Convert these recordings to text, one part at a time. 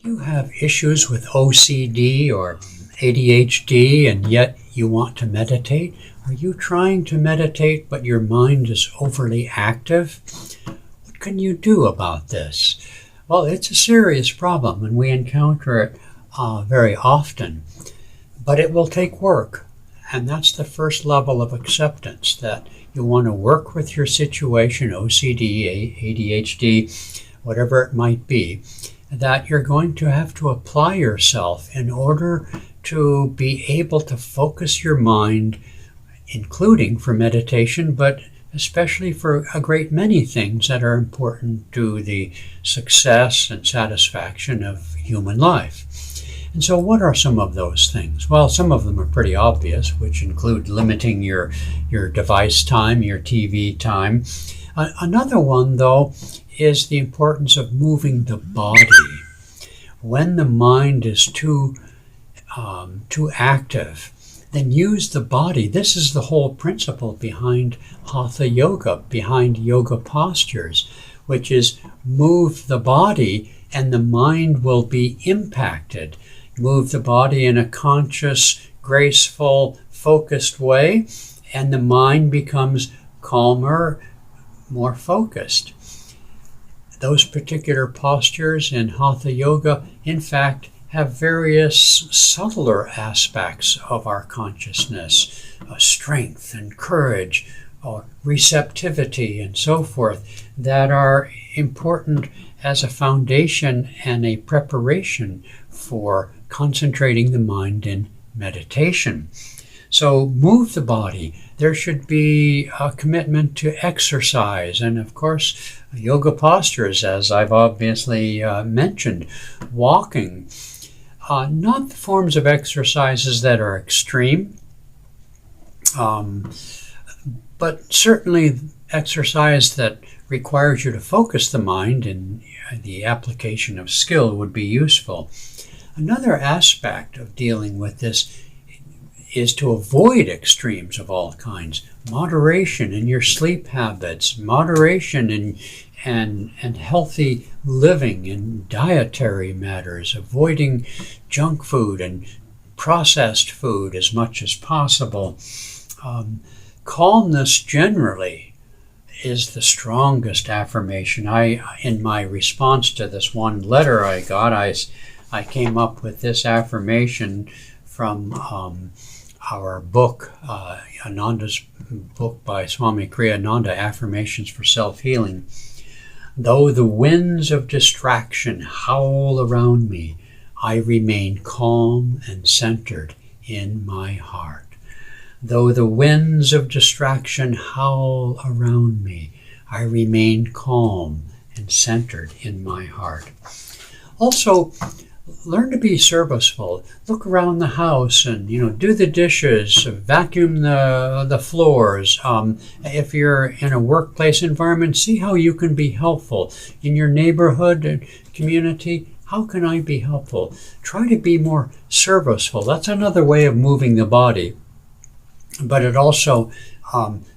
You have issues with OCD or ADHD and yet you want to meditate? Are you trying to meditate but your mind is overly active? What can you do about this? Well, it's a serious problem and we encounter it very often, but it will take work. And that's the first level of acceptance, that you want to work with your situation, OCD, ADHD, whatever it might be, that you're going to have to apply yourself in order to be able to focus your mind, including for meditation, but especially for a great many things that are important to the success and satisfaction of human life. And so what are some of those things? Well, some of them are pretty obvious, which include limiting your device time, your TV time. Another one, though, is the importance of moving the body. When the mind is too active, then use the body. This is the whole principle behind Hatha Yoga, behind yoga postures, which is move the body and the mind will be impacted. Move the body in a conscious, graceful, focused way, and the mind becomes calmer, more focused. Those particular postures in Hatha Yoga, in fact, have various subtler aspects of our consciousness, strength and courage, or receptivity and so forth, that are important as a foundation and a preparation for concentrating the mind in meditation. So move the body. There should be a commitment to exercise and, of course, yoga postures, as I've obviously mentioned, walking. Not the forms of exercises that are extreme, but certainly exercise that requires you to focus the mind and the application of skill would be useful. Another aspect of dealing with this is to avoid extremes of all kinds. Moderation in your sleep habits, moderation in and healthy living in dietary matters, avoiding junk food and processed food as much as possible. Calmness generally is the strongest affirmation. In my response to this one letter I got, I came up with this affirmation from our book, Ananda's book by Swami Kriyananda, Affirmations for Self-Healing. Though the winds of distraction howl around me, I remain calm and centered in my heart. Though the winds of distraction howl around me, I remain calm and centered in my heart. Also, learn to be serviceful. Look around the house and, do the dishes, vacuum the floors. If you're in a workplace environment, see how you can be helpful. In your neighborhood and community, how can I be helpful? Try to be more serviceful. That's another way of moving the body. But it also,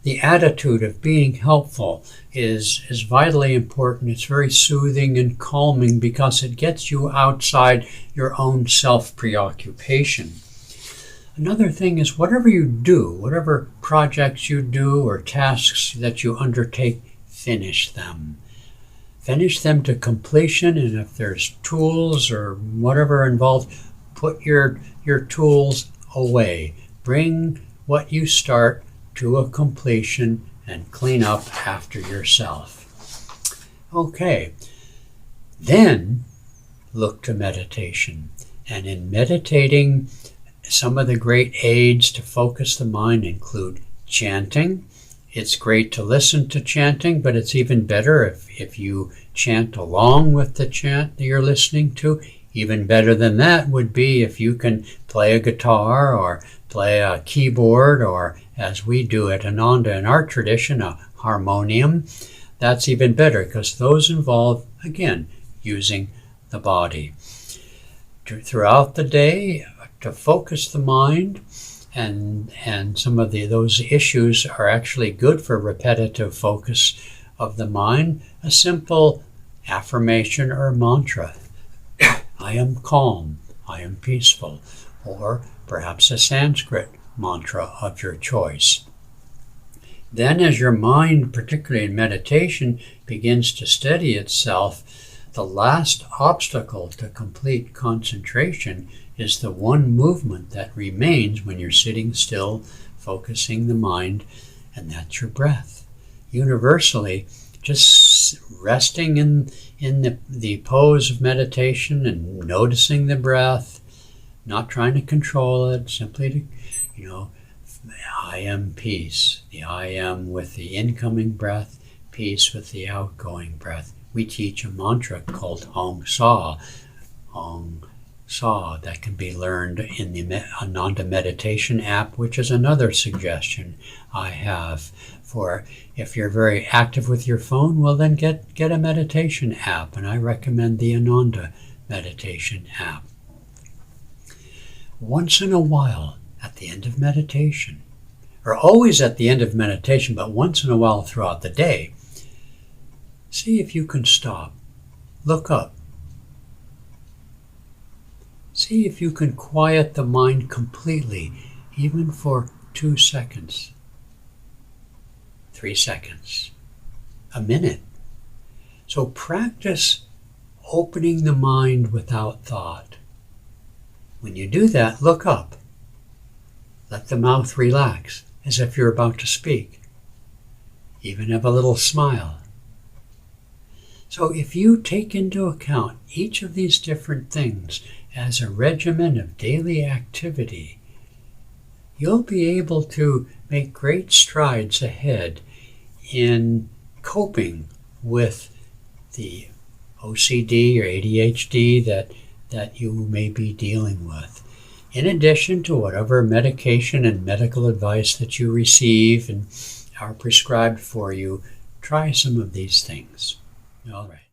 the attitude of being helpful is vitally important. It's very soothing and calming because it gets you outside your own self-preoccupation. Another thing is whatever you do, whatever projects you do or tasks that you undertake, finish them. Finish them to completion, and if there's tools or whatever involved, put your tools away. Bring what you start to a completion and clean up after yourself. Okay, then look to meditation. And in meditating, some of the great aids to focus the mind include chanting. It's great to listen to chanting, but it's even better if you chant along with the chant that you're listening to. Even better than that would be if you can play a guitar or play a keyboard, or as we do at Ananda in our tradition, a harmonium. That's even better because those involve, again, using the body. Throughout the day, to focus the mind, and some of those issues are actually good for repetitive focus of the mind. A simple affirmation or mantra. I am calm, I am peaceful, or perhaps a Sanskrit mantra of your choice. Then as your mind, particularly in meditation, begins to steady itself, the last obstacle to complete concentration is the one movement that remains when you're sitting still, focusing the mind, and that's your breath. Universally, just resting in the pose of meditation and noticing the breath, not trying to control it, simply to, I am peace. The I am with the incoming breath, peace with the outgoing breath. We teach a mantra called Om Sa, that can be learned in the Ananda Meditation app, which is another suggestion I have for if you're very active with your phone, well then get a meditation app, and I recommend the Ananda Meditation app. Once in a while, at the end of meditation, or always at the end of meditation, but once in a while throughout the day, see if you can stop, look up. See if you can quiet the mind completely, even for 2 seconds, 3 seconds, a minute. So practice opening the mind without thought. When you do that, look up. Let the mouth relax, as if you're about to speak. Even have a little smile. So if you take into account each of these different things as a regimen of daily activity, you'll be able to make great strides ahead in coping with the OCD or ADHD that you may be dealing with. In addition to whatever medication and medical advice that you receive and are prescribed for you, try some of these things. All right.